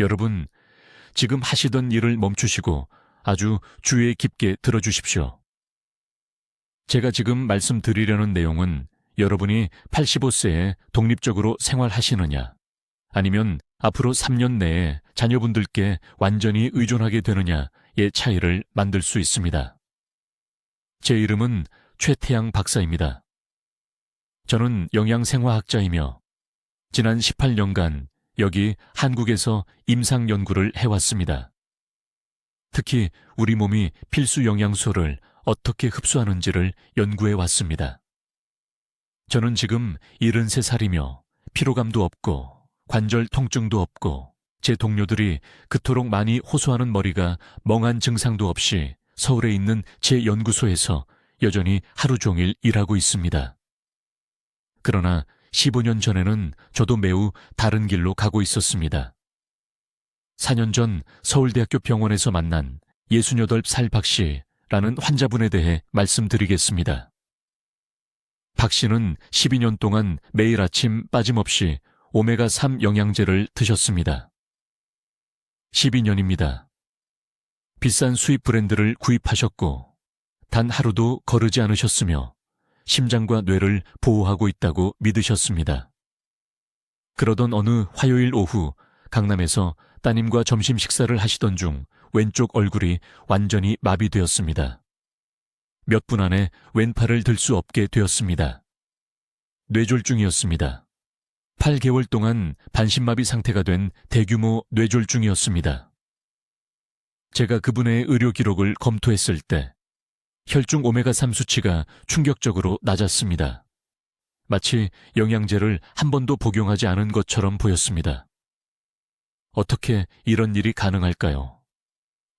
여러분, 지금 하시던 일을 멈추시고 아주 주의 깊게 들어주십시오. 제가 지금 말씀드리려는 내용은 여러분이 85세에 독립적으로 생활하시느냐, 아니면 앞으로 3년 내에 자녀분들께 완전히 의존하게 되느냐의 차이를 만들 수 있습니다. 제 이름은 최태양 박사입니다. 저는 영양생화학자이며 지난 18년간 여기 한국에서 임상 연구를 해왔습니다. 특히 우리 몸이 필수 영양소를 어떻게 흡수하는지를 연구해 왔습니다. 저는 지금 73살이며 피로감도 없고 관절 통증도 없고 제 동료들이 그토록 많이 호소하는 머리가 멍한 증상도 없이 서울에 있는 제 연구소에서 여전히 하루 종일 일하고 있습니다. 그러나 15년 전에는 저도 매우 다른 길로 가고 있었습니다. 4년 전 서울대학교 병원에서 만난 68살 박 씨라는 환자분에 대해 말씀드리겠습니다. 박 씨는 12년 동안 매일 아침 빠짐없이 오메가3 영양제를 드셨습니다. 12년입니다. 비싼 수입 브랜드를 구입하셨고 단 하루도 거르지 않으셨으며 심장과 뇌를 보호하고 있다고 믿으셨습니다. 그러던 어느 화요일 오후 강남에서 따님과 점심 식사를 하시던 중 왼쪽 얼굴이 완전히 마비되었습니다. 몇 분 안에 왼팔을 들 수 없게 되었습니다. 뇌졸중이었습니다. 8개월 동안 반신마비 상태가 된 대규모 뇌졸중이었습니다. 제가 그분의 의료 기록을 검토했을 때 혈중 오메가3 수치가 충격적으로 낮았습니다. 마치 영양제를 한 번도 복용하지 않은 것처럼 보였습니다. 어떻게 이런 일이 가능할까요?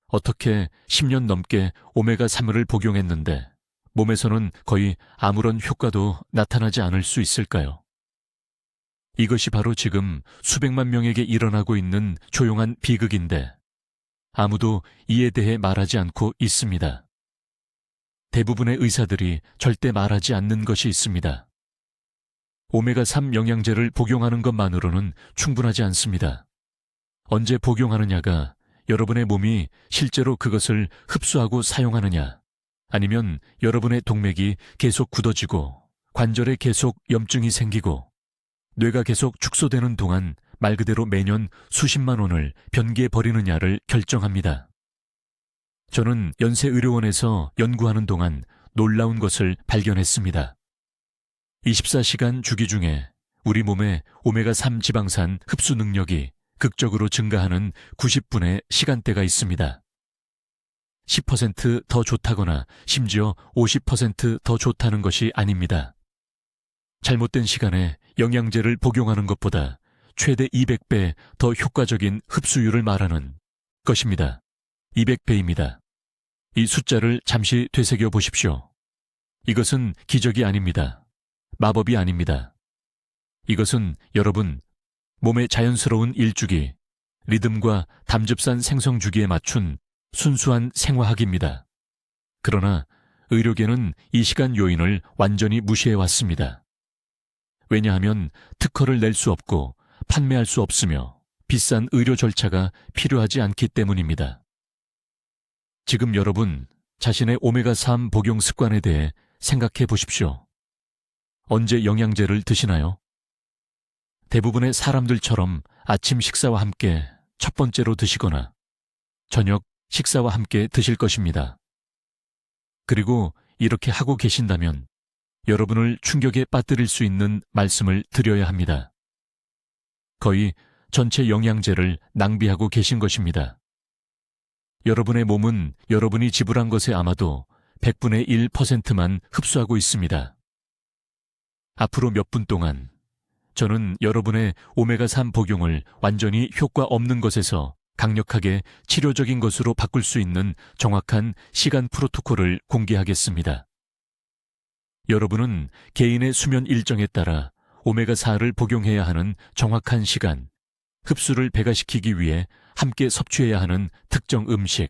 어떻게 10년 넘게 오메가3을 복용했는데 몸에서는 거의 아무런 효과도 나타나지 않을 수 있을까요? 이것이 바로 지금 수백만 명에게 일어나고 있는 조용한 비극인데 아무도 이에 대해 말하지 않고 있습니다. 대부분의 의사들이 절대 말하지 않는 것이 있습니다. 오메가3 영양제를 복용하는 것만으로는 충분하지 않습니다. 언제 복용하느냐가 여러분의 몸이 실제로 그것을 흡수하고 사용하느냐, 아니면 여러분의 동맥이 계속 굳어지고 관절에 계속 염증이 생기고 뇌가 계속 축소되는 동안 말 그대로 매년 수십만 원을 변기에 버리느냐를 결정합니다. 저는 연세의료원에서 연구하는 동안 놀라운 것을 발견했습니다. 24시간 주기 중에 우리 몸의 오메가3 지방산 흡수 능력이 극적으로 증가하는 90분의 시간대가 있습니다. 10% 더 좋다거나 심지어 50% 더 좋다는 것이 아닙니다. 잘못된 시간에 영양제를 복용하는 것보다 최대 200배 더 효과적인 흡수율을 말하는 것입니다. 200배입니다. 이 숫자를 잠시 되새겨 보십시오. 이것은 기적이 아닙니다. 마법이 아닙니다. 이것은 여러분 몸의 자연스러운 일주기, 리듬과 담즙산 생성 주기에 맞춘 순수한 생화학입니다. 그러나 의료계는 이 시간 요인을 완전히 무시해왔습니다. 왜냐하면 특허를 낼 수 없고 판매할 수 없으며 비싼 의료 절차가 필요하지 않기 때문입니다. 지금 여러분 자신의 오메가3 복용 습관에 대해 생각해 보십시오. 언제 영양제를 드시나요? 대부분의 사람들처럼 아침 식사와 함께 첫 번째로 드시거나 저녁 식사와 함께 드실 것입니다. 그리고 이렇게 하고 계신다면 여러분을 충격에 빠뜨릴 수 있는 말씀을 드려야 합니다. 거의 전체 영양제를 낭비하고 계신 것입니다. 여러분의 몸은 여러분이 지불한 것에 아마도 100분의 1%만 흡수하고 있습니다. 앞으로 몇 분 동안 저는 여러분의 오메가3 복용을 완전히 효과 없는 것에서 강력하게 치료적인 것으로 바꿀 수 있는 정확한 시간 프로토콜을 공개하겠습니다. 여러분은 개인의 수면 일정에 따라 오메가4를 복용해야 하는 정확한 시간, 흡수를 배가시키기 위해 함께 섭취해야 하는 특정 음식,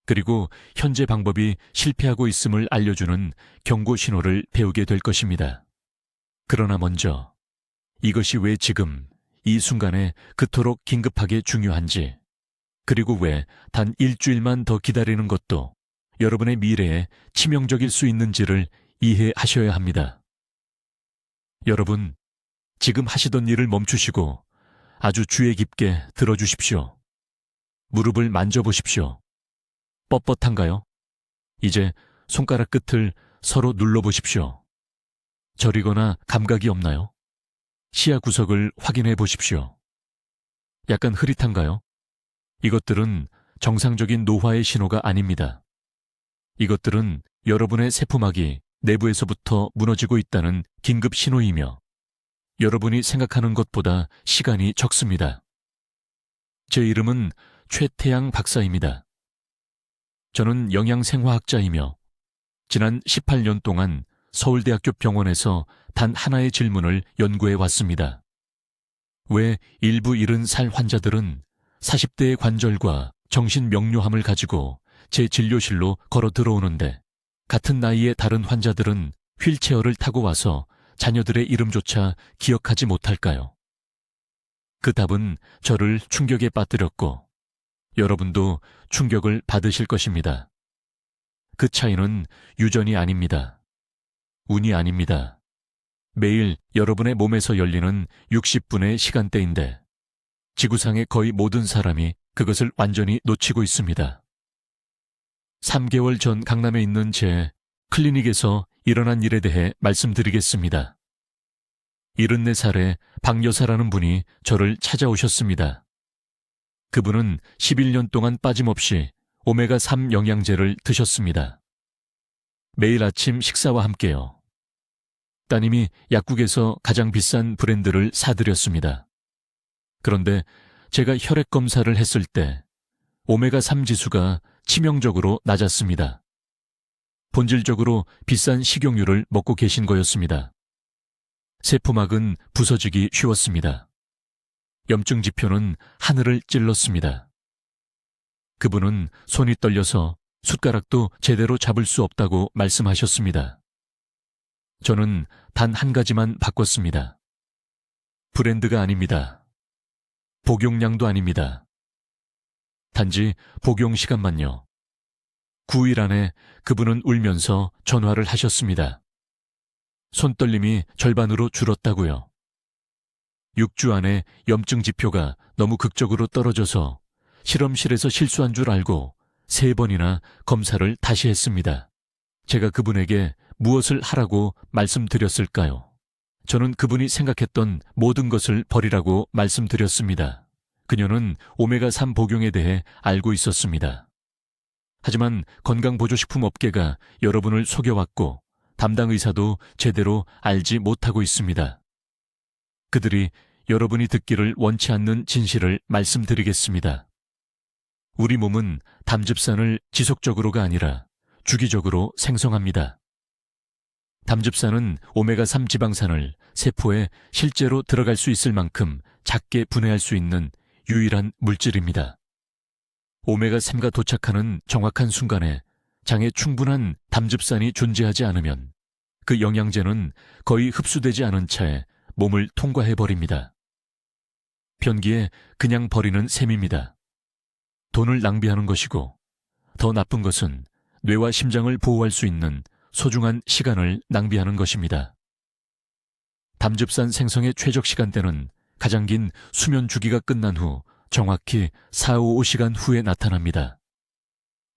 그리고 현재 방법이 실패하고 있음을 알려주는 경고 신호를 배우게 될 것입니다. 그러나 먼저 이것이 왜 지금 이 순간에 그토록 긴급하게 중요한지, 그리고 왜 단 일주일만 더 기다리는 것도 여러분의 미래에 치명적일 수 있는지를 이해하셔야 합니다. 여러분, 지금 하시던 일을 멈추시고 아주 주의 깊게 들어주십시오. 무릎을 만져보십시오. 뻣뻣한가요? 이제 손가락 끝을 서로 눌러보십시오. 저리거나 감각이 없나요? 시야 구석을 확인해 보십시오. 약간 흐릿한가요? 이것들은 정상적인 노화의 신호가 아닙니다. 이것들은 여러분의 세포막이 내부에서부터 무너지고 있다는 긴급 신호이며 여러분이 생각하는 것보다 시간이 적습니다. 제 이름은 최태양 박사입니다. 저는 영양생화학자이며 지난 18년 동안 서울대학교 병원에서 단 하나의 질문을 연구해 왔습니다. 왜 일부 70살 환자들은 40대의 관절과 정신 명료함을 가지고 제 진료실로 걸어 들어오는데 같은 나이의 다른 환자들은 휠체어를 타고 와서 자녀들의 이름조차 기억하지 못할까요? 그 답은 저를 충격에 빠뜨렸고 여러분도 충격을 받으실 것입니다. 그 차이는 유전이 아닙니다. 운이 아닙니다. 매일 여러분의 몸에서 열리는 60분의 시간대인데 지구상의 거의 모든 사람이 그것을 완전히 놓치고 있습니다. 3개월 전 강남에 있는 제 클리닉에서 일어난 일에 대해 말씀드리겠습니다. 74살의 박 여사라는 분이 저를 찾아오셨습니다. 그분은 11년 동안 빠짐없이 오메가3 영양제를 드셨습니다. 매일 아침 식사와 함께요. 따님이 약국에서 가장 비싼 브랜드를 사드렸습니다. 그런데 제가 혈액 검사를 했을 때 오메가3 지수가 치명적으로 낮았습니다. 본질적으로 비싼 식용유를 먹고 계신 거였습니다. 세포막은 부서지기 쉬웠습니다. 염증 지표는 하늘을 찔렀습니다. 그분은 손이 떨려서 숟가락도 제대로 잡을 수 없다고 말씀하셨습니다. 저는 단 한 가지만 바꿨습니다. 브랜드가 아닙니다. 복용량도 아닙니다. 단지 복용 시간만요. 9일 안에 그분은 울면서 전화를 하셨습니다. 손떨림이 절반으로 줄었다고요. 6주 안에 염증 지표가 너무 극적으로 떨어져서 실험실에서 실수한 줄 알고 3번이나 검사를 다시 했습니다. 제가 그분에게 무엇을 하라고 말씀드렸을까요? 저는 그분이 생각했던 모든 것을 버리라고 말씀드렸습니다. 그녀는 오메가3 복용에 대해 알고 있었습니다. 하지만 건강보조식품 업계가 여러분을 속여왔고 담당 의사도 제대로 알지 못하고 있습니다. 그들이 여러분이 듣기를 원치 않는 진실을 말씀드리겠습니다. 우리 몸은 담즙산을 지속적으로가 아니라 주기적으로 생성합니다. 담즙산은 오메가3 지방산을 세포에 실제로 들어갈 수 있을 만큼 작게 분해할 수 있는 유일한 물질입니다. 오메가3가 도착하는 정확한 순간에 장에 충분한 담즙산이 존재하지 않으면 그 영양제는 거의 흡수되지 않은 차에 몸을 통과해버립니다. 변기에 그냥 버리는 셈입니다. 돈을 낭비하는 것이고 더 나쁜 것은 뇌와 심장을 보호할 수 있는 소중한 시간을 낭비하는 것입니다. 담즙산 생성의 최적 시간대는 가장 긴 수면 주기가 끝난 후 정확히 4-5시간 후에 나타납니다.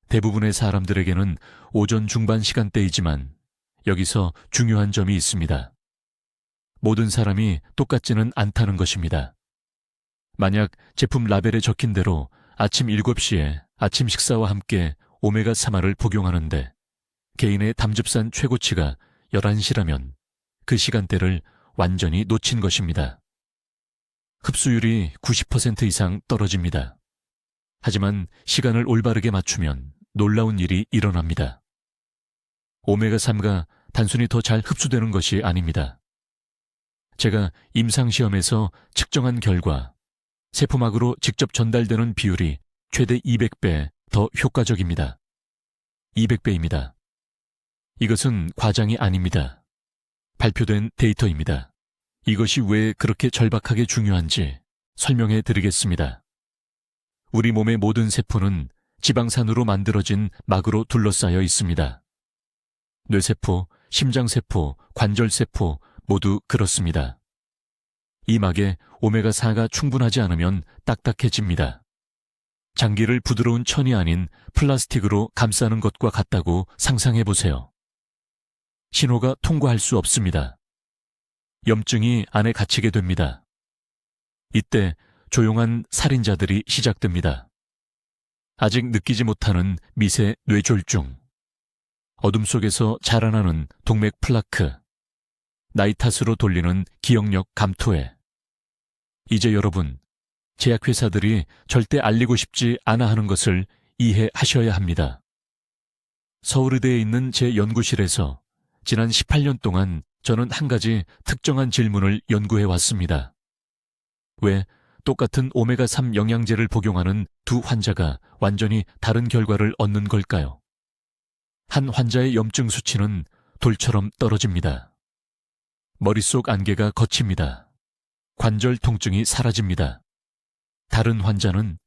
대부분의 사람들에게는 오전 중반 시간대이지만 여기서 중요한 점이 있습니다. 모든 사람이 똑같지는 않다는 것입니다. 만약 제품 라벨에 적힌 대로 아침 7시에 아침 식사와 함께 오메가3를 복용하는데 개인의 담즙산 최고치가 11시라면 그 시간대를 완전히 놓친 것입니다. 흡수율이 90% 이상 떨어집니다. 하지만 시간을 올바르게 맞추면 놀라운 일이 일어납니다. 오메가3가 단순히 더 잘 흡수되는 것이 아닙니다. 제가 임상시험에서 측정한 결과 세포막으로 직접 전달되는 비율이 최대 200배 더 효과적입니다. 200배입니다. 이것은 과장이 아닙니다. 발표된 데이터입니다. 이것이 왜 그렇게 절박하게 중요한지 설명해 드리겠습니다. 우리 몸의 모든 세포는 지방산으로 만들어진 막으로 둘러싸여 있습니다. 뇌세포, 심장세포, 관절세포 모두 그렇습니다. 이 막에 오메가4가 충분하지 않으면 딱딱해집니다. 장기를 부드러운 천이 아닌 플라스틱으로 감싸는 것과 같다고 상상해 보세요. 신호가 통과할 수 없습니다. 염증이 안에 갇히게 됩니다. 이때 조용한 살인자들이 시작됩니다. 아직 느끼지 못하는 미세 뇌졸중, 어둠 속에서 자라나는 동맥 플라크, 나이 탓으로 돌리는 기억력 감토해. 이제 여러분, 제약회사들이 절대 알리고 싶지 않아 하는 것을 이해하셔야 합니다. 서울의대에 있는 제 연구실에서 지난 18년 동안 저는 한 가지 특정한 질문을 연구해 왔습니다. 왜 똑같은 오메가3 영양제를 복용하는 두 환자가 완전히 다른 결과를 얻는 걸까요? 한 환자의 염증 수치는 돌처럼 떨어집니다. 머릿속 안개가 걷힙니다. 관절 통증이 사라집니다. 다른 환자는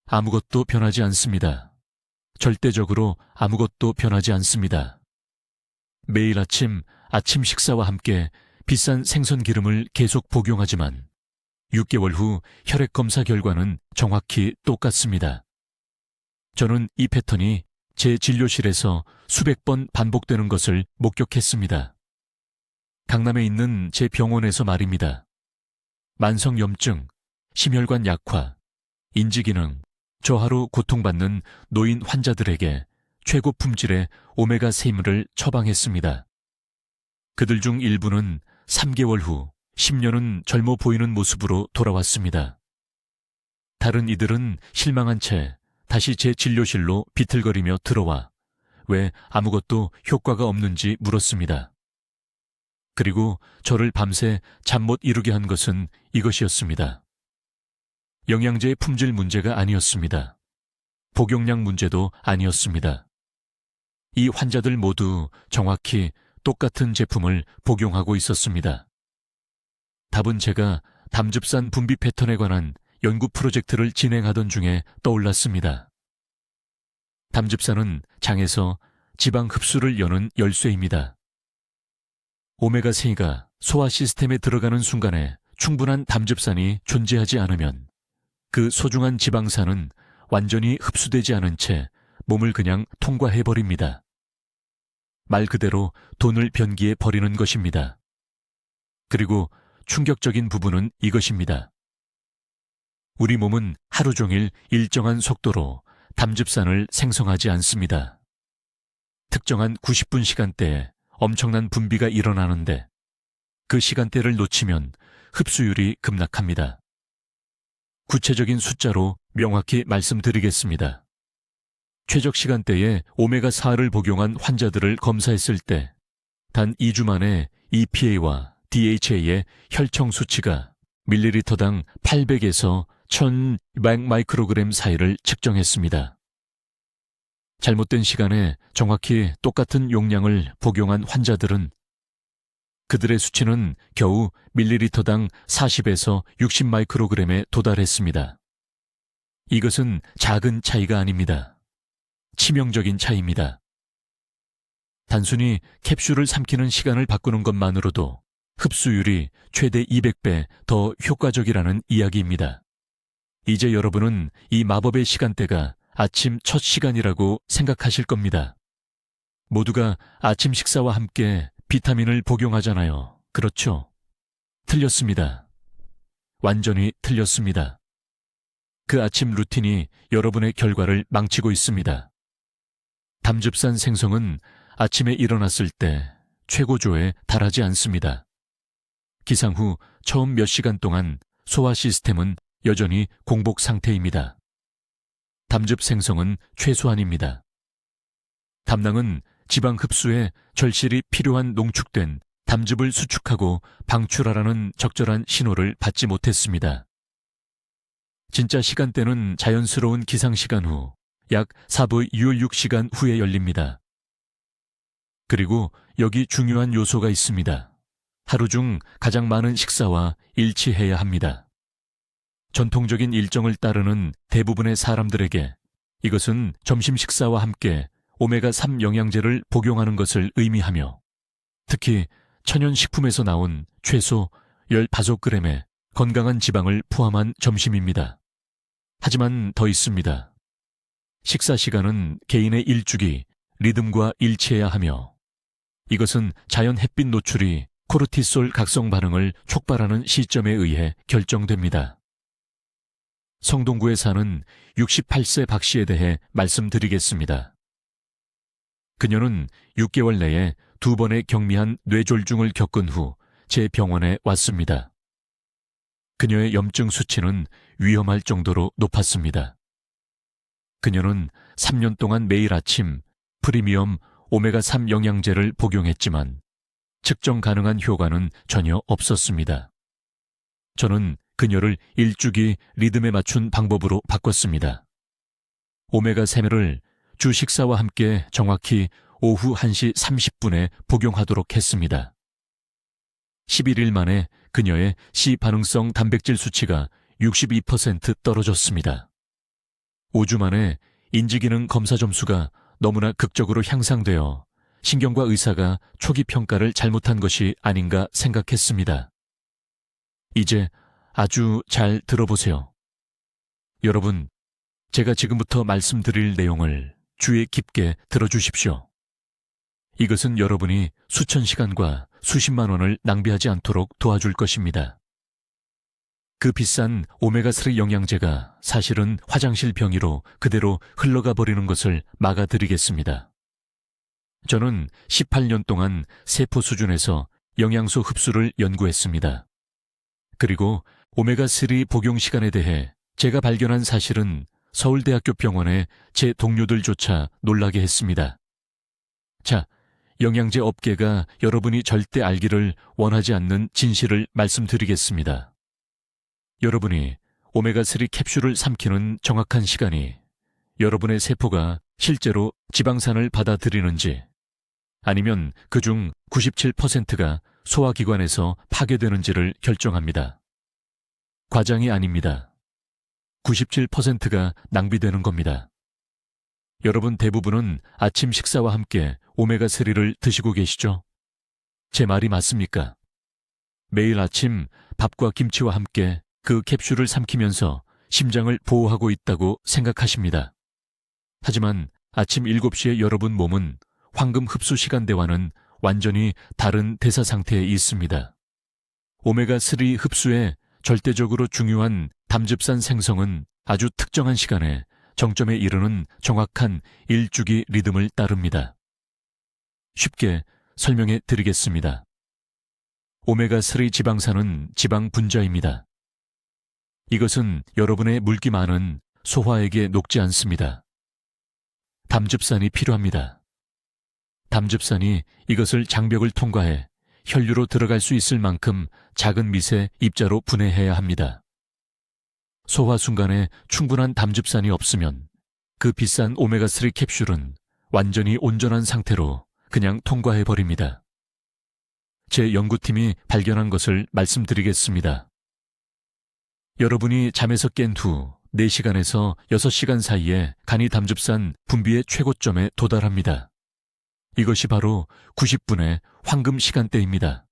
아무것도 변하지 않습니다. 절대적으로 아무것도 변하지 않습니다. 매일 아침 식사와 함께 비싼 생선 기름을 계속 복용하지만 6개월 후 혈액 검사 결과는 정확히 똑같습니다. 저는 이 패턴이 제 진료실에서 수백 번 반복되는 것을 목격했습니다. 강남에 있는 제 병원에서 말입니다. 만성염증, 심혈관 약화, 인지기능, 저하로 고통받는 노인 환자들에게 최고 품질의 오메가3를 처방했습니다. 그들 중 일부는 3개월 후 10년은 젊어 보이는 모습으로 돌아왔습니다. 다른 이들은 실망한 채 다시 제 진료실로 비틀거리며 들어와 왜 아무것도 효과가 없는지 물었습니다. 그리고 저를 밤새 잠 못 이루게 한 것은 이것이었습니다. 영양제의 품질 문제가 아니었습니다. 복용량 문제도 아니었습니다. 이 환자들 모두 정확히 똑같은 제품을 복용하고 있었습니다. 답은 제가 담즙산 분비 패턴에 관한 연구 프로젝트를 진행하던 중에 떠올랐습니다. 담즙산은 장에서 지방 흡수를 여는 열쇠입니다. 오메가3가 소화 시스템에 들어가는 순간에 충분한 담즙산이 존재하지 않으면 그 소중한 지방산은 완전히 흡수되지 않은 채 몸을 그냥 통과해버립니다. 말 그대로 돈을 변기에 버리는 것입니다. 그리고 충격적인 부분은 이것입니다. 우리 몸은 하루 종일 일정한 속도로 담즙산을 생성하지 않습니다. 특정한 90분 시간대에 엄청난 분비가 일어나는데 그 시간대를 놓치면 흡수율이 급락합니다. 구체적인 숫자로 명확히 말씀드리겠습니다. 최적 시간대에 오메가4를 복용한 환자들을 검사했을 때 단 2주 만에 EPA와 DHA의 혈청 수치가 밀리리터당 800에서 1200 마이크로그램 사이를 측정했습니다. 잘못된 시간에 정확히 똑같은 용량을 복용한 환자들은 그들의 수치는 겨우 밀리리터당 40에서 60 마이크로그램에 도달했습니다. 이것은 작은 차이가 아닙니다. 치명적인 차이입니다. 단순히 캡슐을 삼키는 시간을 바꾸는 것만으로도 흡수율이 최대 200배 더 효과적이라는 이야기입니다. 이제 여러분은 이 마법의 시간대가 아침 첫 시간이라고 생각하실 겁니다. 모두가 아침 식사와 함께 비타민을 복용하잖아요. 그렇죠? 틀렸습니다. 완전히 틀렸습니다. 그 아침 루틴이 여러분의 결과를 망치고 있습니다. 담즙산 생성은 아침에 일어났을 때 최고조에 달하지 않습니다. 기상 후 처음 몇 시간 동안 소화 시스템은 여전히 공복 상태입니다. 담즙 생성은 최소한입니다. 담낭은 지방 흡수에 절실히 필요한 농축된 담즙을 수축하고 방출하라는 적절한 신호를 받지 못했습니다. 진짜 시간대는 자연스러운 기상시간 후 약 4부 유월 6시간 후에 열립니다. 그리고 여기 중요한 요소가 있습니다. 하루 중 가장 많은 식사와 일치해야 합니다. 전통적인 일정을 따르는 대부분의 사람들에게 이것은 점심 식사와 함께 오메가3 영양제를 복용하는 것을 의미하며 특히 천연식품에서 나온 최소 15g의 건강한 지방을 포함한 점심입니다. 하지만 더 있습니다. 식사 시간은 개인의 일주기, 리듬과 일치해야 하며 이것은 자연 햇빛 노출이 코르티솔 각성 반응을 촉발하는 시점에 의해 결정됩니다. 성동구에 사는 68세 박 씨에 대해 말씀드리겠습니다. 그녀는 6개월 내에 2번의 경미한 뇌졸중을 겪은 후 제 병원에 왔습니다. 그녀의 염증 수치는 위험할 정도로 높았습니다. 그녀는 3년 동안 매일 아침 프리미엄 오메가3 영양제를 복용했지만 측정 가능한 효과는 전혀 없었습니다. 저는 그녀를 일주기 리듬에 맞춘 방법으로 바꿨습니다. 오메가3를 주 식사와 함께 정확히 오후 1시 30분에 복용하도록 했습니다. 11일 만에 그녀의 C반응성 단백질 수치가 62% 떨어졌습니다. 5주 만에 인지기능 검사 점수가 너무나 극적으로 향상되어 신경과 의사가 초기 평가를 잘못한 것이 아닌가 생각했습니다. 이제 아주 잘 들어보세요. 여러분, 제가 지금부터 말씀드릴 내용을 주의 깊게 들어주십시오. 이것은 여러분이 수천 시간과 수십만 원을 낭비하지 않도록 도와줄 것입니다. 그 비싼 오메가3 영양제가 사실은 화장실 병이로 그대로 흘러가 버리는 것을 막아드리겠습니다. 저는 18년 동안 세포 수준에서 영양소 흡수를 연구했습니다. 그리고 오메가3 복용 시간에 대해 제가 발견한 사실은 서울대학교 병원의 제 동료들조차 놀라게 했습니다. 자, 영양제 업계가 여러분이 절대 알기를 원하지 않는 진실을 말씀드리겠습니다. 여러분이 오메가3 캡슐을 삼키는 정확한 시간이 여러분의 세포가 실제로 지방산을 받아들이는지 아니면 그중 97%가 소화기관에서 파괴되는지를 결정합니다. 과장이 아닙니다. 97%가 낭비되는 겁니다. 여러분 대부분은 아침 식사와 함께 오메가3를 드시고 계시죠? 제 말이 맞습니까? 매일 아침 밥과 김치와 함께 그 캡슐을 삼키면서 심장을 보호하고 있다고 생각하십니다. 하지만 아침 7시에 여러분 몸은 황금 흡수 시간대와는 완전히 다른 대사 상태에 있습니다. 오메가3 흡수에 절대적으로 중요한 담즙산 생성은 아주 특정한 시간에 정점에 이르는 정확한 일주기 리듬을 따릅니다. 쉽게 설명해 드리겠습니다. 오메가3 지방산은 지방 분자입니다. 이것은 여러분의 물기 많은 소화액에 녹지 않습니다. 담즙산이 필요합니다. 담즙산이 이것을 장벽을 통과해 혈류로 들어갈 수 있을 만큼 작은 밑의 입자로 분해해야 합니다. 소화 순간에 충분한 담즙산이 없으면 그 비싼 오메가3 캡슐은 완전히 온전한 상태로 그냥 통과해버립니다. 제 연구팀이 발견한 것을 말씀드리겠습니다. 여러분이 잠에서 깬 후 4시간에서 6시간 사이에 간이 담즙산 분비의 최고점에 도달합니다. 이것이 바로 90분의 황금 시간대입니다.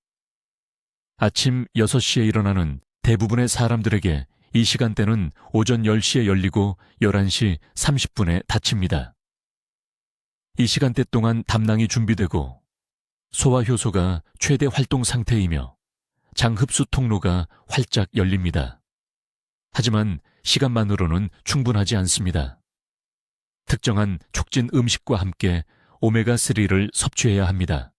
아침 6시에 일어나는 대부분의 사람들에게 이 시간대는 오전 10시에 열리고 11시 30분에 닫힙니다. 이 시간대 동안 담낭이 준비되고 소화 효소가 최대 활동 상태이며 장 흡수 통로가 활짝 열립니다. 하지만 시간만으로는 충분하지 않습니다. 특정한 촉진 음식과 함께 오메가3를 섭취해야 합니다.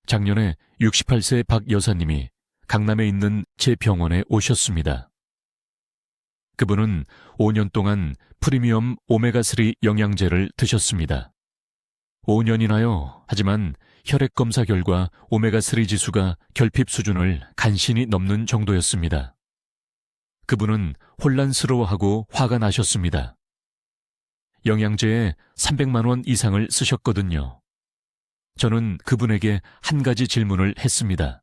작년에 68세 박 여사님이 강남에 있는 제 병원에 오셨습니다. 그분은 5년 동안 프리미엄 오메가3 영양제를 드셨습니다. 5년이나요. 하지만 혈액 검사 결과 오메가3 지수가 결핍 수준을 간신히 넘는 정도였습니다. 그분은 혼란스러워하고 화가 나셨습니다. 영양제에 300만 원 이상을 쓰셨거든요. 저는 그분에게 한 가지 질문을 했습니다.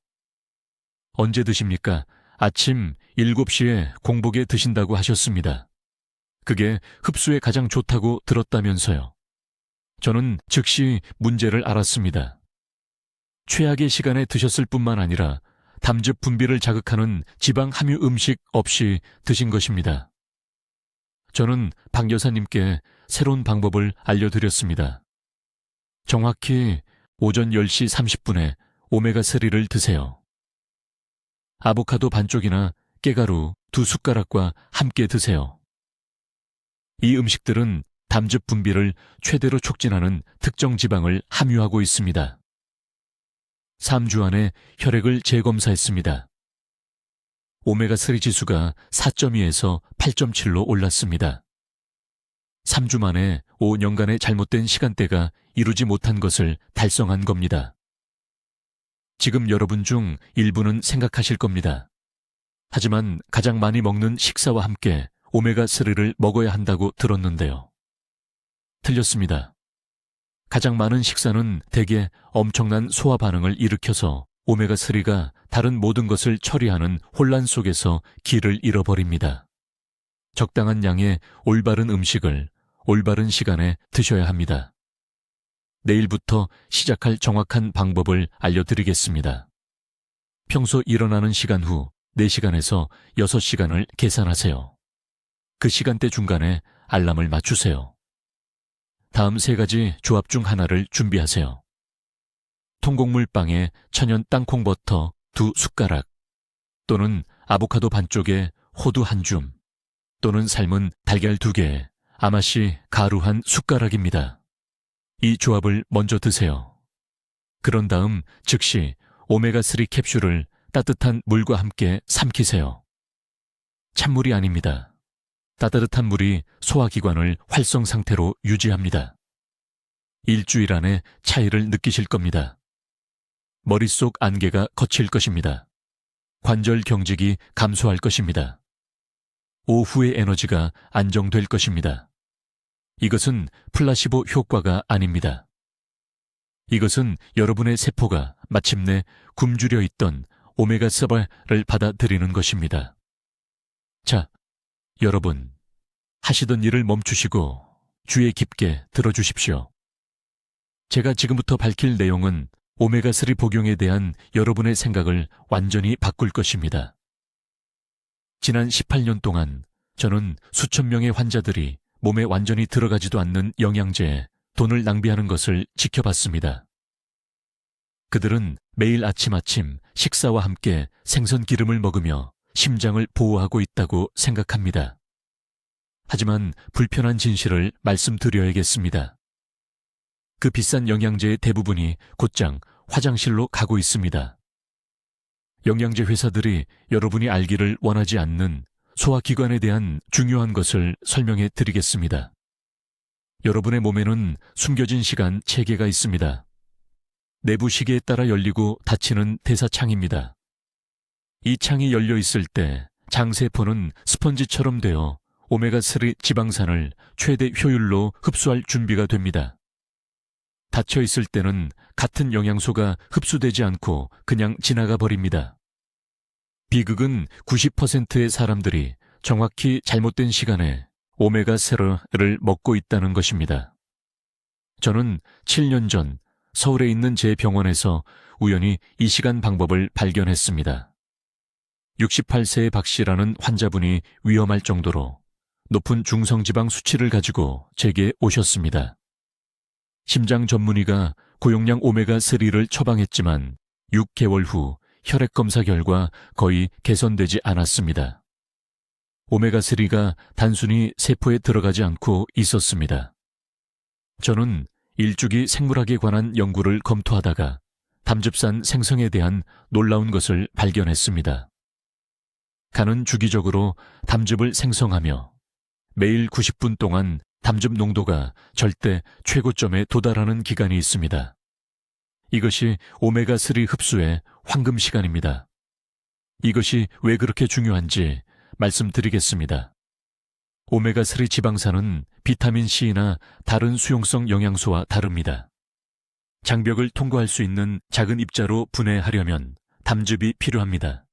언제 드십니까? 아침 7시에 공복에 드신다고 하셨습니다. 그게 흡수에 가장 좋다고 들었다면서요. 저는 즉시 문제를 알았습니다. 최악의 시간에 드셨을 뿐만 아니라 담즙 분비를 자극하는 지방 함유 음식 없이 드신 것입니다. 저는 박 여사님께 새로운 방법을 알려드렸습니다. 정확히 오전 10시 30분에 오메가3를 드세요. 아보카도 반쪽이나 깨가루 2숟가락과 함께 드세요. 이 음식들은 담즙 분비를 최대로 촉진하는 특정 지방을 함유하고 있습니다. 3주 안에 혈액을 재검사했습니다. 오메가3 지수가 4.2에서 8.7로 올랐습니다. 3주 만에 5년간의 잘못된 시간대가 이루지 못한 것을 달성한 겁니다. 지금 여러분 중 일부는 생각하실 겁니다. 하지만 가장 많이 먹는 식사와 함께 오메가3를 먹어야 한다고 들었는데요. 틀렸습니다. 가장 많은 식사는 대개 엄청난 소화 반응을 일으켜서 오메가3가 다른 모든 것을 처리하는 혼란 속에서 길을 잃어버립니다. 적당한 양의 올바른 음식을 올바른 시간에 드셔야 합니다. 내일부터 시작할 정확한 방법을 알려드리겠습니다. 평소 일어나는 시간 후 4시간에서 6시간을 계산하세요. 그 시간대 중간에 알람을 맞추세요. 다음 3가지 조합 중 하나를 준비하세요. 통곡물 빵에 천연 땅콩버터 2숟가락 또는 아보카도 반쪽에 호두 1줌 또는 삶은 달걀 2개, 아마씨 가루 1숟가락입니다. 이 조합을 먼저 드세요. 그런 다음 즉시 오메가3 캡슐을 따뜻한 물과 함께 삼키세요. 찬물이 아닙니다. 따뜻한 물이 소화기관을 활성 상태로 유지합니다. 일주일 안에 차이를 느끼실 겁니다. 머릿속 안개가 거칠 것입니다. 관절 경직이 감소할 것입니다. 오후의 에너지가 안정될 것입니다. 이것은 플라시보 효과가 아닙니다. 이것은 여러분의 세포가 마침내 굶주려 있던 오메가3를 받아들이는 것입니다. 자, 여러분, 하시던 일을 멈추시고 주의 깊게 들어주십시오. 제가 지금부터 밝힐 내용은 오메가3 복용에 대한 여러분의 생각을 완전히 바꿀 것입니다. 지난 18년 동안 저는 수천 명의 환자들이 몸에 완전히 들어가지도 않는 영양제에 돈을 낭비하는 것을 지켜봤습니다. 그들은 매일 아침 식사와 함께 생선 기름을 먹으며 심장을 보호하고 있다고 생각합니다. 하지만 불편한 진실을 말씀드려야겠습니다. 그 비싼 영양제의 대부분이 곧장 화장실로 가고 있습니다. 영양제 회사들이 여러분이 알기를 원하지 않는 소화기관에 대한 중요한 것을 설명해 드리겠습니다. 여러분의 몸에는 숨겨진 시간 체계가 있습니다. 내부 시계에 따라 열리고 닫히는 대사창입니다. 이 창이 열려 있을 때 장세포는 스펀지처럼 되어 오메가3 지방산을 최대 효율로 흡수할 준비가 됩니다. 닫혀 있을 때는 같은 영양소가 흡수되지 않고 그냥 지나가 버립니다. 비극은 90%의 사람들이 정확히 잘못된 시간에 오메가3를 먹고 있다는 것입니다. 저는 7년 전 서울에 있는 제 병원에서 우연히 이 시간 방법을 발견했습니다. 68세의 박 씨라는 환자분이 위험할 정도로 높은 중성지방 수치를 가지고 제게 오셨습니다. 심장 전문의가 고용량 오메가3를 처방했지만 6개월 후 혈액 검사 결과 거의 개선되지 않았습니다. 오메가3가 단순히 세포에 들어가지 않고 있었습니다. 저는 일주기 생물학에 관한 연구를 검토하다가 담즙산 생성에 대한 놀라운 것을 발견했습니다. 간은 주기적으로 담즙을 생성하며 매일 90분 동안 담즙 농도가 절대 최고점에 도달하는 기간이 있습니다. 이것이 오메가3 흡수의 황금 시간입니다. 이것이 왜 그렇게 중요한지 말씀드리겠습니다. 오메가3 지방산은 비타민C나 다른 수용성 영양소와 다릅니다. 장벽을 통과할 수 있는 작은 입자로 분해하려면 담즙이 필요합니다.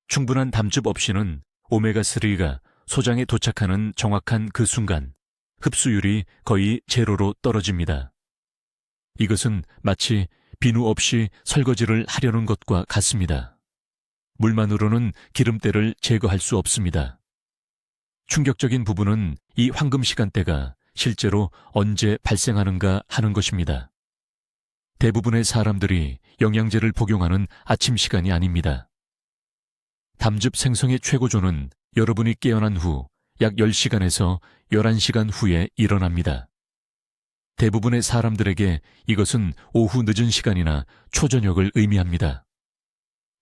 충분한 담즙 없이는 오메가3가 소장에 도착하는 정확한 그 순간 흡수율이 거의 제로로 떨어집니다. 이것은 마치 비누 없이 설거지를 하려는 것과 같습니다. 물만으로는 기름때를 제거할 수 없습니다. 충격적인 부분은 이 황금 시간대가 실제로 언제 발생하는가 하는 것입니다. 대부분의 사람들이 영양제를 복용하는 아침 시간이 아닙니다. 담즙 생성의 최고조는 여러분이 깨어난 후 약 10시간에서 11시간 후에 일어납니다. 대부분의 사람들에게 이것은 오후 늦은 시간이나 초저녁을 의미합니다.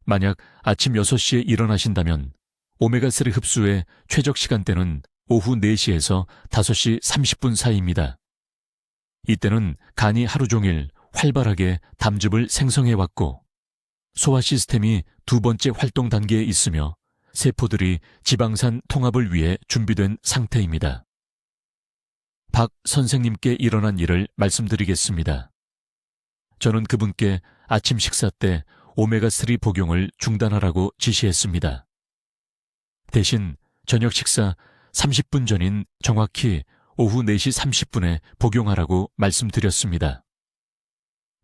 만약 아침 6시에 일어나신다면 오메가3 흡수의 최적 시간대는 오후 4시에서 5시 30분 사이입니다. 이때는 간이 하루 종일 활발하게 담즙을 생성해왔고 소화 시스템이 두 번째 활동 단계에 있으며 세포들이 지방산 통합을 위해 준비된 상태입니다. 박 선생님께 일어난 일을 말씀드리겠습니다. 저는 그분께 아침 식사 때 오메가3 복용을 중단하라고 지시했습니다. 대신 저녁 식사 30분 전인 정확히 오후 4시 30분에 복용하라고 말씀드렸습니다.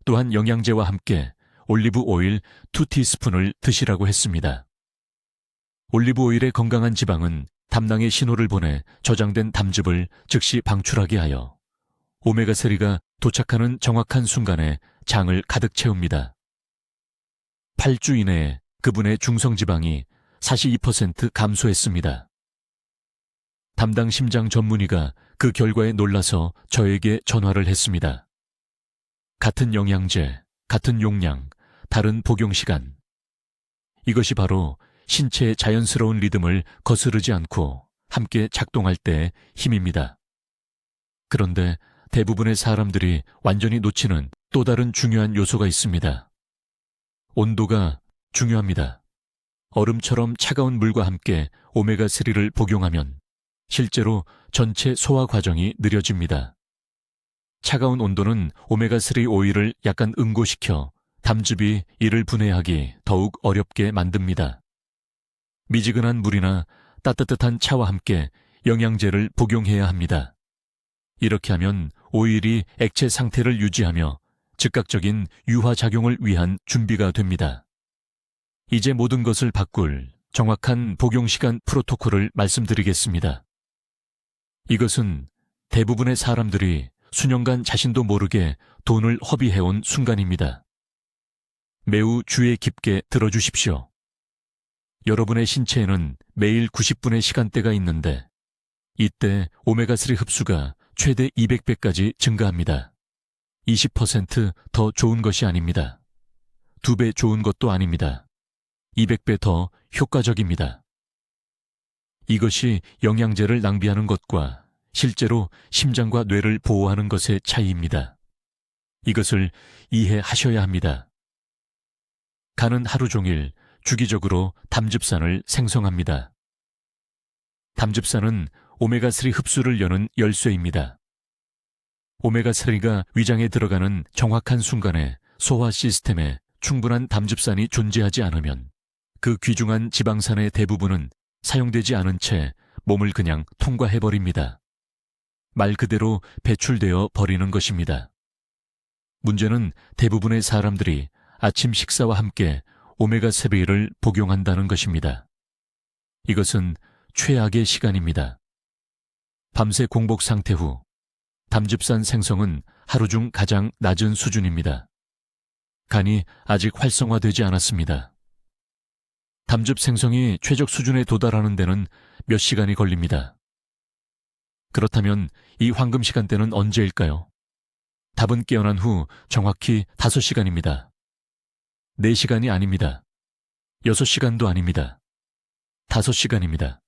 또한 영양제와 함께 올리브 오일 2티스푼을 드시라고 했습니다. 올리브 오일의 건강한 지방은 담낭에 신호를 보내 저장된 담즙을 즉시 방출하게 하여 오메가3가 도착하는 정확한 순간에 장을 가득 채웁니다. 8주 이내에 그분의 중성지방이 42% 감소했습니다. 담당 심장 전문의가 그 결과에 놀라서 저에게 전화를 했습니다. 같은 영양제, 같은 용량, 다른 복용 시간. 이것이 바로 신체의 자연스러운 리듬을 거스르지 않고 함께 작동할 때의 힘입니다. 그런데 대부분의 사람들이 완전히 놓치는 또 다른 중요한 요소가 있습니다. 온도가 중요합니다. 얼음처럼 차가운 물과 함께 오메가3를 복용하면 실제로 전체 소화 과정이 느려집니다. 차가운 온도는 오메가3 오일을 약간 응고시켜 담즙이 이를 분해하기 더욱 어렵게 만듭니다. 미지근한 물이나 따뜻한 차와 함께 영양제를 복용해야 합니다. 이렇게 하면 오일이 액체 상태를 유지하며 즉각적인 유화작용을 위한 준비가 됩니다. 이제 모든 것을 바꿀 정확한 복용시간 프로토콜을 말씀드리겠습니다. 이것은 대부분의 사람들이 수년간 자신도 모르게 돈을 허비해온 순간입니다. 매우 주의 깊게 들어주십시오. 여러분의 신체에는 매일 90분의 시간대가 있는데 이때 오메가3 흡수가 최대 200배까지 증가합니다. 20%더 좋은 것이 아닙니다. 2배 좋은 것도 아닙니다. 200배 더 효과적입니다. 이것이 영양제를 낭비하는 것과 실제로 심장과 뇌를 보호하는 것의 차이입니다. 이것을 이해하셔야 합니다. 간은 하루 종일 주기적으로 담즙산을 생성합니다. 담즙산은 오메가3 흡수를 여는 열쇠입니다. 오메가3가 위장에 들어가는 정확한 순간에 소화 시스템에 충분한 담즙산이 존재하지 않으면 그 귀중한 지방산의 대부분은 사용되지 않은 채 몸을 그냥 통과해버립니다. 말 그대로 배출되어 버리는 것입니다. 문제는 대부분의 사람들이 아침 식사와 함께 오메가3를 복용한다는 것입니다. 이것은 최악의 시간입니다. 밤새 공복 상태 후 담즙산 생성은 하루 중 가장 낮은 수준입니다. 간이 아직 활성화되지 않았습니다. 담즙 생성이 최적 수준에 도달하는 데는 몇 시간이 걸립니다. 그렇다면 이 황금 시간대는 언제일까요? 답은 깨어난 후 정확히 5시간입니다. 4시간이 아닙니다. 6시간도 아닙니다. 5시간입니다.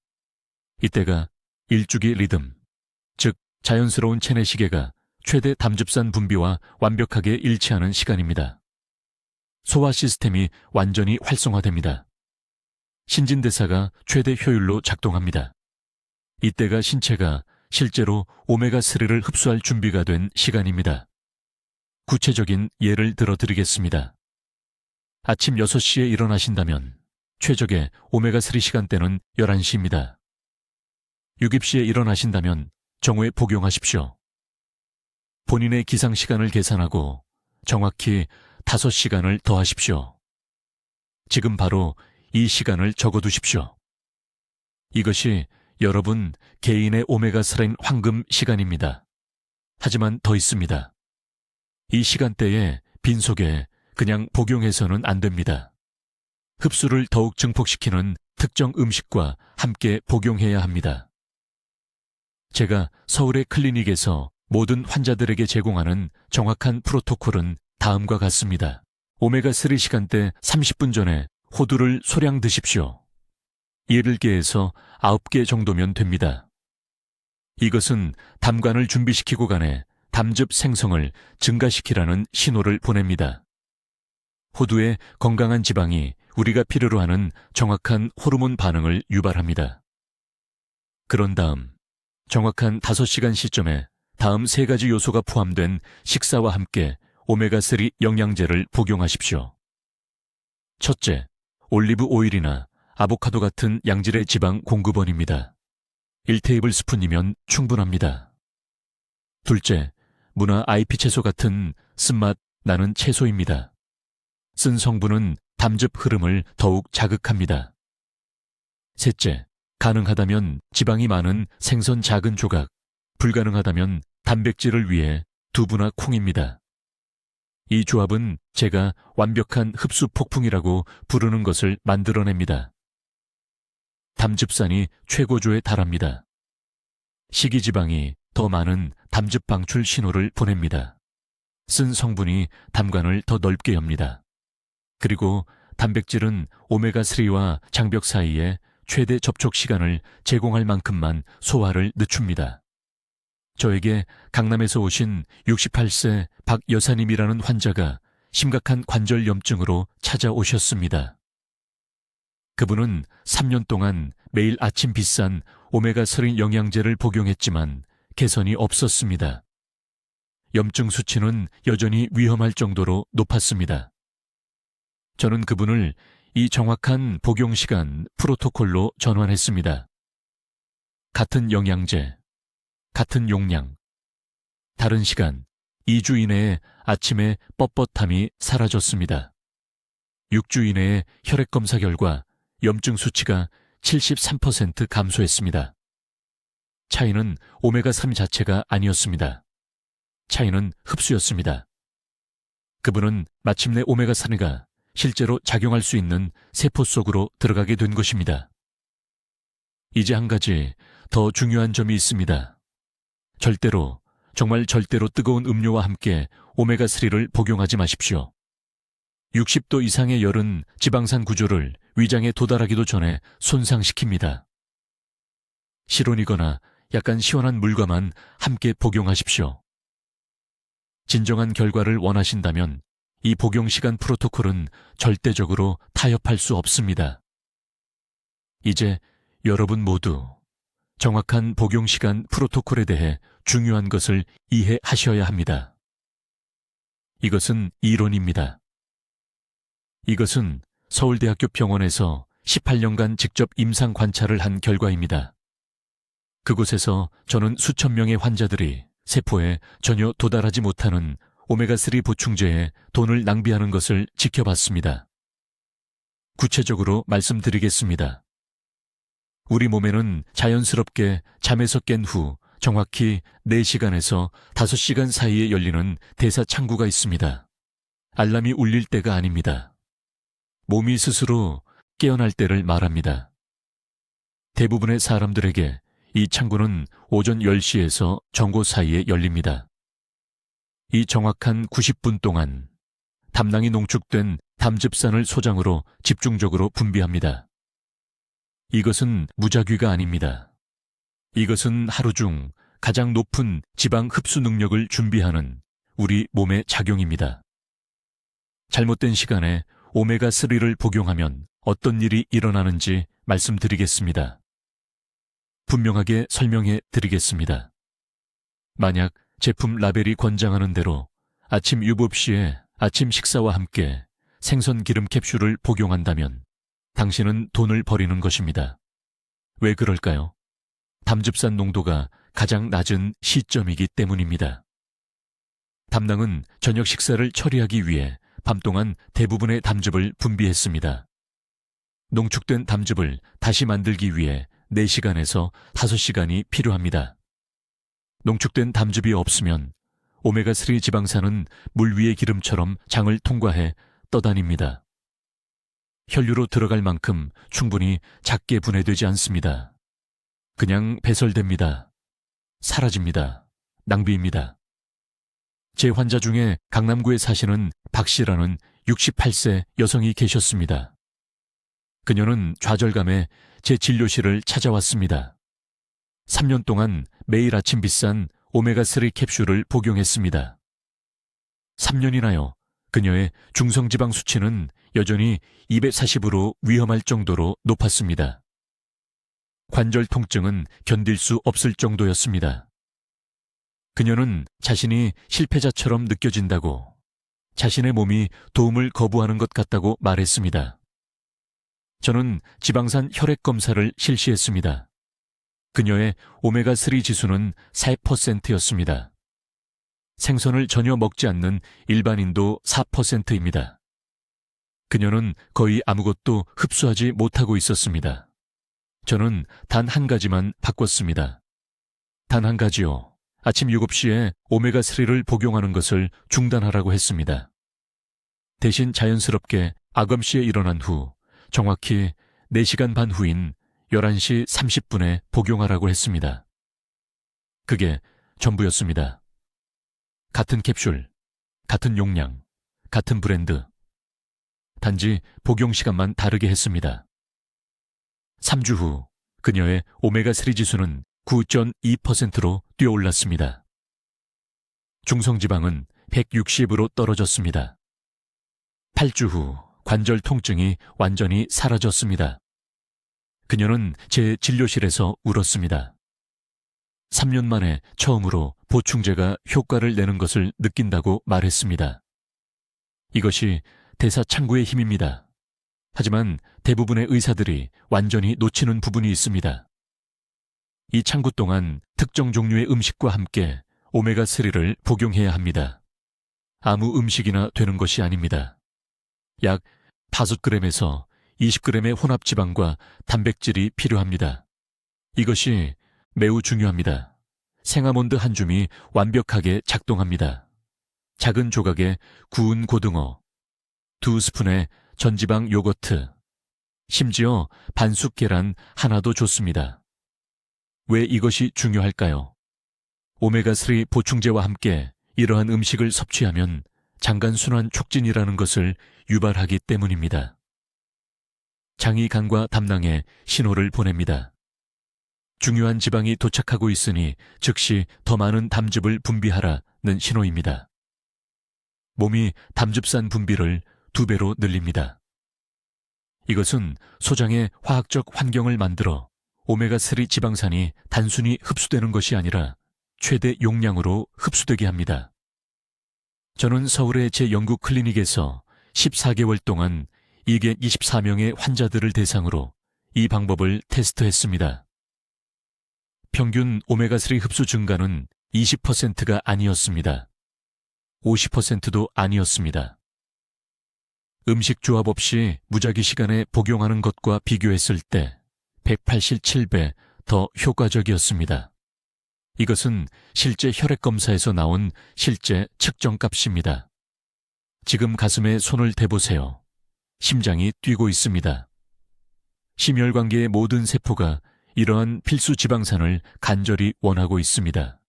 이때가 일주기 리듬, 즉 자연스러운 체내 시계가 최대 담즙산 분비와 완벽하게 일치하는 시간입니다. 소화 시스템이 완전히 활성화됩니다. 신진대사가 최대 효율로 작동합니다. 이때가 신체가 실제로 오메가3를 흡수할 준비가 된 시간입니다. 구체적인 예를 들어 드리겠습니다. 아침 6시에 일어나신다면 최적의 오메가3 시간대는 11시입니다. 유깁시에 일어나신다면 정오에 복용하십시오. 본인의 기상시간을 계산하고 정확히 5시간을 더하십시오. 지금 바로 이 시간을 적어두십시오. 이것이 여러분 개인의 오메가3 황금 시간입니다. 하지만 더 있습니다. 이 시간대에 빈속에 그냥 복용해서는 안 됩니다. 흡수를 더욱 증폭시키는 특정 음식과 함께 복용해야 합니다. 제가 서울의 클리닉에서 모든 환자들에게 제공하는 정확한 프로토콜은 다음과 같습니다. 오메가3 시간대 30분 전에 호두를 소량 드십시오. 7개에서 9개 정도면 됩니다. 이것은 담관을 준비시키고 간에 담즙 생성을 증가시키라는 신호를 보냅니다. 호두의 건강한 지방이 우리가 필요로 하는 정확한 호르몬 반응을 유발합니다. 그런 다음 정확한 5시간 시점에 다음 3가지 요소가 포함된 식사와 함께 오메가3 영양제를 복용하십시오. 첫째, 올리브 오일이나 아보카도 같은 양질의 지방 공급원입니다. 1테이블스푼이면 충분합니다. 둘째, 무나 IP 채소 같은 쓴맛 나는 채소입니다. 쓴 성분은 담즙 흐름을 더욱 자극합니다. 셋째, 가능하다면 지방이 많은 생선 작은 조각, 불가능하다면 단백질을 위해 두부나 콩입니다. 이 조합은 제가 완벽한 흡수 폭풍이라고 부르는 것을 만들어냅니다. 담즙산이 최고조에 달합니다. 식이지방이 더 많은 담즙 방출 신호를 보냅니다. 쓴 성분이 담관을 더 넓게 엽니다. 그리고 단백질은 오메가3와 장벽 사이에 최대 접촉 시간을 제공할 만큼만 소화를 늦춥니다. 저에게 강남에서 오신 68세 박 여사님이라는 환자가 심각한 관절염증으로 찾아오셨습니다. 그분은 3년 동안 매일 아침 비싼 오메가3 영양제를 복용했지만 개선이 없었습니다. 염증 수치는 여전히 위험할 정도로 높았습니다. 저는 그분을 이 정확한 복용 시간 프로토콜로 전환했습니다. 같은 영양제, 같은 용량, 다른 시간, 2주 이내에 아침에 뻣뻣함이 사라졌습니다. 6주 이내에 혈액검사 결과 염증 수치가 73% 감소했습니다. 차이는 오메가3 자체가 아니었습니다. 차이는 흡수였습니다. 그분은 마침내 오메가3가 실제로 작용할 수 있는 세포 속으로 들어가게 된 것입니다. 이제 한 가지 더 중요한 점이 있습니다. 절대로, 정말 절대로 뜨거운 음료와 함께 오메가3를 복용하지 마십시오. 60도 이상의 열은 지방산 구조를 위장에 도달하기도 전에 손상시킵니다. 실온이거나 약간 시원한 물과만 함께 복용하십시오. 진정한 결과를 원하신다면 이 복용 시간 프로토콜은 절대적으로 타협할 수 없습니다. 이제 여러분 모두 정확한 복용 시간 프로토콜에 대해 중요한 것을 이해하셔야 합니다. 이것은 이론입니다. 이것은 서울대학교 병원에서 18년간 직접 임상 관찰을 한 결과입니다. 그곳에서 저는 수천 명의 환자들이 세포에 전혀 도달하지 못하는 오메가3 보충제에 돈을 낭비하는 것을 지켜봤습니다. 구체적으로 말씀드리겠습니다. 우리 몸에는 자연스럽게 잠에서 깬 후 정확히 4시간에서 5시간 사이에 열리는 대사 창구가 있습니다. 알람이 울릴 때가 아닙니다. 몸이 스스로 깨어날 때를 말합니다. 대부분의 사람들에게 이 창구는 오전 10시에서 정오 사이에 열립니다. 이 정확한 90분 동안 담낭이 농축된 담즙산을 소장으로 집중적으로 분비합니다. 이것은 무작위가 아닙니다. 이것은 하루 중 가장 높은 지방 흡수 능력을 준비하는 우리 몸의 작용입니다. 잘못된 시간에 오메가3를 복용하면 어떤 일이 일어나는지 말씀드리겠습니다. 분명하게 설명해 드리겠습니다. 만약 제품 라벨이 권장하는 대로 아침 유급 시에 아침 식사와 함께 생선 기름 캡슐을 복용한다면 당신은 돈을 버리는 것입니다. 왜 그럴까요? 담즙산 농도가 가장 낮은 시점이기 때문입니다. 담낭은 저녁 식사를 처리하기 위해 밤 동안 대부분의 담즙을 분비했습니다. 농축된 담즙을 다시 만들기 위해 4시간에서 5시간이 필요합니다. 농축된 담즙이 없으면 오메가3 지방산은 물 위의 기름처럼 장을 통과해 떠다닙니다. 혈류로 들어갈 만큼 충분히 작게 분해되지 않습니다. 그냥 배설됩니다. 사라집니다. 낭비입니다. 제 환자 중에 강남구에 사시는 박 씨라는 68세 여성이 계셨습니다. 그녀는 좌절감에 제 진료실을 찾아왔습니다. 3년 동안 매일 아침 비싼 오메가3 캡슐을 복용했습니다. 3년이나요. 그녀의 중성지방 수치는 여전히 240으로 위험할 정도로 높았습니다. 관절 통증은 견딜 수 없을 정도였습니다. 그녀는 자신이 실패자처럼 느껴진다고, 자신의 몸이 도움을 거부하는 것 같다고 말했습니다. 저는 지방산 혈액 검사를 실시했습니다. 그녀의 오메가3 지수는 4%였습니다. 생선을 전혀 먹지 않는 일반인도 4%입니다. 그녀는 거의 아무것도 흡수하지 못하고 있었습니다. 저는 단 한 가지만 바꿨습니다. 단 한 가지요. 아침 7시에 오메가3를 복용하는 것을 중단하라고 했습니다. 대신 자연스럽게 아검시에 일어난 후 정확히 4시간 반 후인 11시 30분에 복용하라고 했습니다. 그게 전부였습니다. 같은 캡슐, 같은 용량, 같은 브랜드. 단지 복용 시간만 다르게 했습니다. 3주 후 그녀의 오메가3 지수는 9.2%로 뛰어올랐습니다. 중성지방은 160으로 떨어졌습니다. 8주 후 관절 통증이 완전히 사라졌습니다. 그녀는 제 진료실에서 울었습니다. 3년 만에 처음으로 보충제가 효과를 내는 것을 느낀다고 말했습니다. 이것이 대사창구의 힘입니다. 하지만 대부분의 의사들이 완전히 놓치는 부분이 있습니다. 이 창구 동안 특정 종류의 음식과 함께 오메가3를 복용해야 합니다. 아무 음식이나 되는 것이 아닙니다. 약 5g에서 20g의 혼합지방과 단백질이 필요합니다. 이것이 매우 중요합니다. 생아몬드 한 줌이 완벽하게 작동합니다. 작은 조각의 구운 고등어, 2스푼의 전지방 요거트, 심지어 반숙 계란 하나도 좋습니다. 왜 이것이 중요할까요? 오메가3 보충제와 함께 이러한 음식을 섭취하면 장간순환 촉진이라는 것을 유발하기 때문입니다. 장이 간과 담낭에 신호를 보냅니다. 중요한 지방이 도착하고 있으니 즉시 더 많은 담즙을 분비하라는 신호입니다. 몸이 담즙산 분비를 2배로 늘립니다. 이것은 소장의 화학적 환경을 만들어 오메가3 지방산이 단순히 흡수되는 것이 아니라 최대 용량으로 흡수되게 합니다. 저는 서울의 제 연구 클리닉에서 14개월 동안 224명의 환자들을 대상으로 이 방법을 테스트했습니다. 평균 오메가3 흡수 증가는 20%가 아니었습니다. 50%도 아니었습니다. 음식 조합 없이 무작위 시간에 복용하는 것과 비교했을 때 187배 더 효과적이었습니다. 이것은 실제 혈액 검사에서 나온 실제 측정값입니다. 지금 가슴에 손을 대보세요. 심장이 뛰고 있습니다. 심혈관계의 모든 세포가 이러한 필수 지방산을 간절히 원하고 있습니다.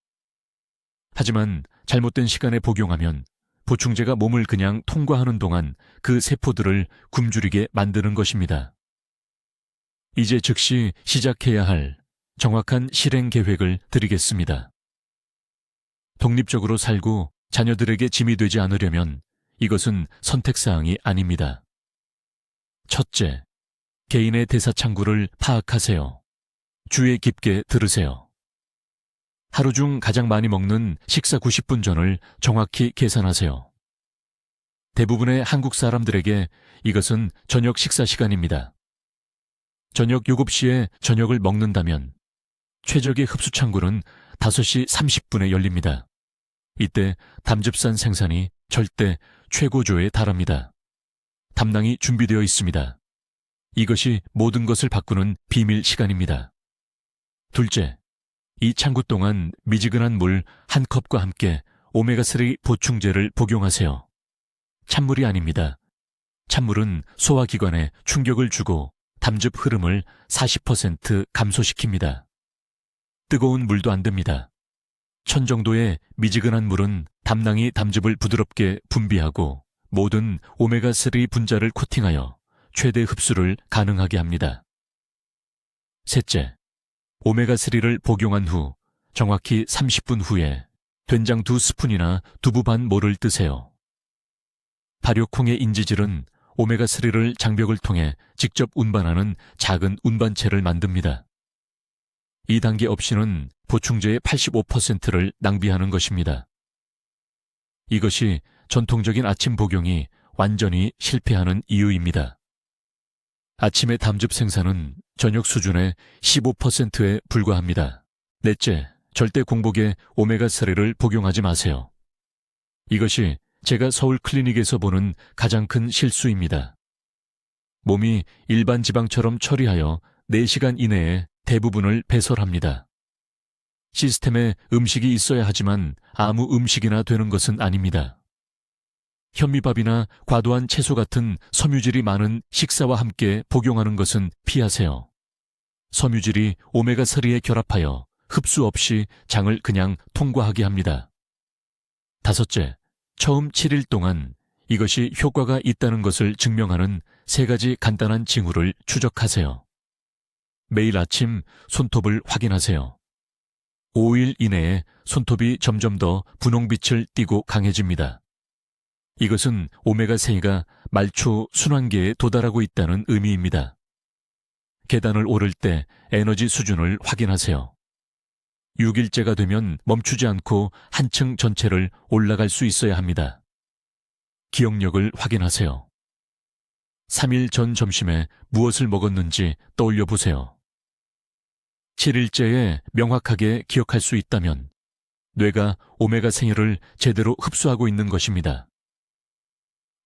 하지만 잘못된 시간에 복용하면 보충제가 몸을 그냥 통과하는 동안 그 세포들을 굶주리게 만드는 것입니다. 이제 즉시 시작해야 할 정확한 실행 계획을 드리겠습니다. 독립적으로 살고 자녀들에게 짐이 되지 않으려면 이것은 선택사항이 아닙니다. 첫째, 개인의 대사창구를 파악하세요. 주의 깊게 들으세요. 하루 중 가장 많이 먹는 식사 90분 전을 정확히 계산하세요. 대부분의 한국 사람들에게 이것은 저녁 식사 시간입니다. 저녁 7시에 저녁을 먹는다면 최적의 흡수 창구는 5시 30분에 열립니다. 이때 담즙산 생산이 절대 최고조에 달합니다. 담낭이 준비되어 있습니다. 이것이 모든 것을 바꾸는 비밀 시간입니다. 둘째, 이 창구 동안 미지근한 물 한 컵과 함께 오메가3 보충제를 복용하세요. 찬물이 아닙니다. 찬물은 소화기관에 충격을 주고 담즙 흐름을 40% 감소시킵니다. 뜨거운 물도 안 됩니다. 1000 정도의 미지근한 물은 담낭이 담즙을 부드럽게 분비하고 모든 오메가3 분자를 코팅하여 최대 흡수를 가능하게 합니다. 셋째, 오메가3를 복용한 후 정확히 30분 후에 된장 2스푼이나 두부 반 모를 뜨세요. 발효콩의 인지질은 오메가3를 장벽을 통해 직접 운반하는 작은 운반체를 만듭니다. 이 단계 없이는 보충제의 85%를 낭비하는 것입니다. 이것이 전통적인 아침 복용이 완전히 실패하는 이유입니다. 아침의 담즙 생산은 저녁 수준의 15%에 불과합니다. 넷째, 절대 공복에 오메가3를 복용하지 마세요. 이것이 제가 서울 클리닉에서 보는 가장 큰 실수입니다. 몸이 일반 지방처럼 처리하여 4시간 이내에 대부분을 배설합니다. 시스템에 음식이 있어야 하지만 아무 음식이나 되는 것은 아닙니다. 현미밥이나 과도한 채소 같은 섬유질이 많은 식사와 함께 복용하는 것은 피하세요. 섬유질이 오메가3에 결합하여 흡수 없이 장을 그냥 통과하게 합니다. 다섯째, 처음 7일 동안 이것이 효과가 있다는 것을 증명하는 3가지 간단한 징후를 추적하세요. 매일 아침 손톱을 확인하세요. 5일 이내에 손톱이 점점 더 분홍빛을 띠고 강해집니다. 이것은 오메가3가 말초 순환계에 도달하고 있다는 의미입니다. 계단을 오를 때 에너지 수준을 확인하세요. 6일째가 되면 멈추지 않고 한층 전체를 올라갈 수 있어야 합니다. 기억력을 확인하세요. 3일 전 점심에 무엇을 먹었는지 떠올려 보세요. 7일째에 명확하게 기억할 수 있다면 뇌가 오메가 생유를 제대로 흡수하고 있는 것입니다.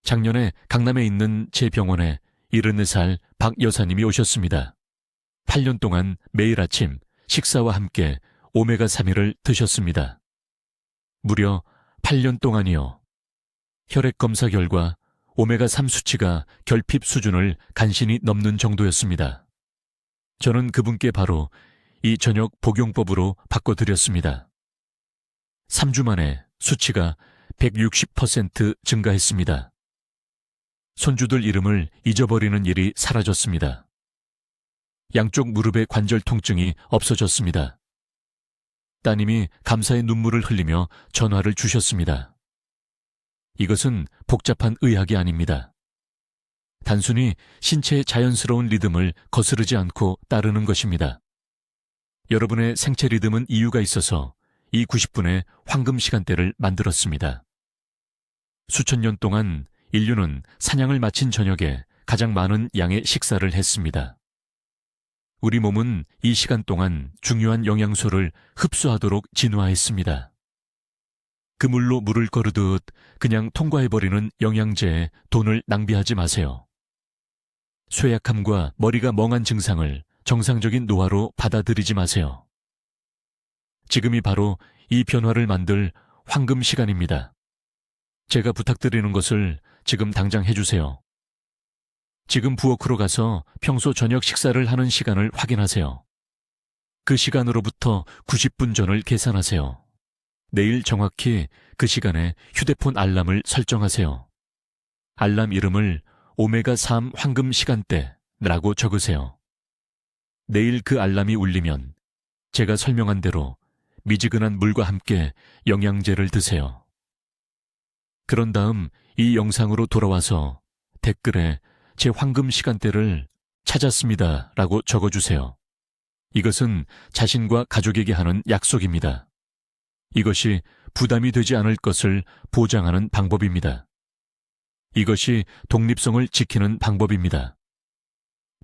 작년에 강남에 있는 제 병원에 74살 박 여사님이 오셨습니다. 8년 동안 매일 아침 식사와 함께 오메가3를 드셨습니다. 무려 8년 동안이요. 혈액 검사 결과 오메가3 수치가 결핍 수준을 간신히 넘는 정도였습니다. 저는 그분께 바로 이 저녁 복용법으로 바꿔드렸습니다. 3주 만에 수치가 160% 증가했습니다. 손주들 이름을 잊어버리는 일이 사라졌습니다. 양쪽 무릎의 관절 통증이 없어졌습니다. 따님이 감사의 눈물을 흘리며 전화를 주셨습니다. 이것은 복잡한 의학이 아닙니다. 단순히 신체의 자연스러운 리듬을 거스르지 않고 따르는 것입니다. 여러분의 생체 리듬은 이유가 있어서 이 90분의 황금 시간대를 만들었습니다. 수천 년 동안 인류는 사냥을 마친 저녁에 가장 많은 양의 식사를 했습니다. 우리 몸은 이 시간 동안 중요한 영양소를 흡수하도록 진화했습니다. 그물로 물을 거르듯 그냥 통과해버리는 영양제에 돈을 낭비하지 마세요. 쇠약함과 머리가 멍한 증상을 정상적인 노화로 받아들이지 마세요. 지금이 바로 이 변화를 만들 황금 시간입니다. 제가 부탁드리는 것을 지금 당장 해주세요. 지금 부엌으로 가서 평소 저녁 식사를 하는 시간을 확인하세요. 그 시간으로부터 90분 전을 계산하세요. 내일 정확히 그 시간에 휴대폰 알람을 설정하세요. 알람 이름을 오메가3 황금 시간대라고 적으세요. 내일 그 알람이 울리면 제가 설명한 대로 미지근한 물과 함께 영양제를 드세요. 그런 다음 이 영상으로 돌아와서 댓글에 제 황금 시간대를 찾았습니다 라고 적어주세요. 이것은 자신과 가족에게 하는 약속입니다. 이것이 부담이 되지 않을 것을 보장하는 방법입니다. 이것이 독립성을 지키는 방법입니다.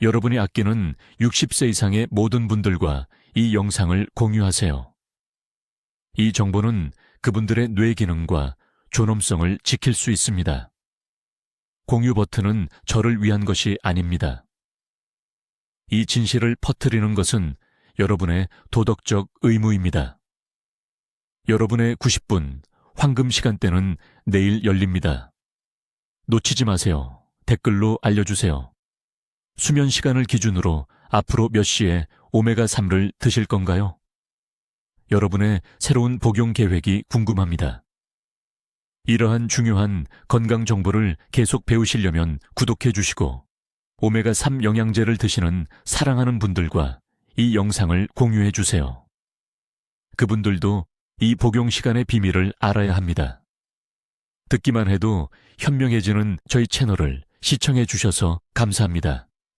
여러분이 아끼는 60세 이상의 모든 분들과 이 영상을 공유하세요. 이 정보는 그분들의 뇌 기능과 존엄성을 지킬 수 있습니다. 공유 버튼은 저를 위한 것이 아닙니다. 이 진실을 퍼뜨리는 것은 여러분의 도덕적 의무입니다. 여러분의 90분 황금 시간대는 내일 열립니다. 놓치지 마세요. 댓글로 알려주세요. 수면 시간을 기준으로 앞으로 몇 시에 오메가3를 드실 건가요? 여러분의 새로운 복용 계획이 궁금합니다. 이러한 중요한 건강 정보를 계속 배우시려면 구독해 주시고 오메가3 영양제를 드시는 사랑하는 분들과 이 영상을 공유해 주세요. 그분들도 이 복용 시간의 비밀을 알아야 합니다. 듣기만 해도 현명해지는 저희 채널을 시청해 주셔서 감사합니다.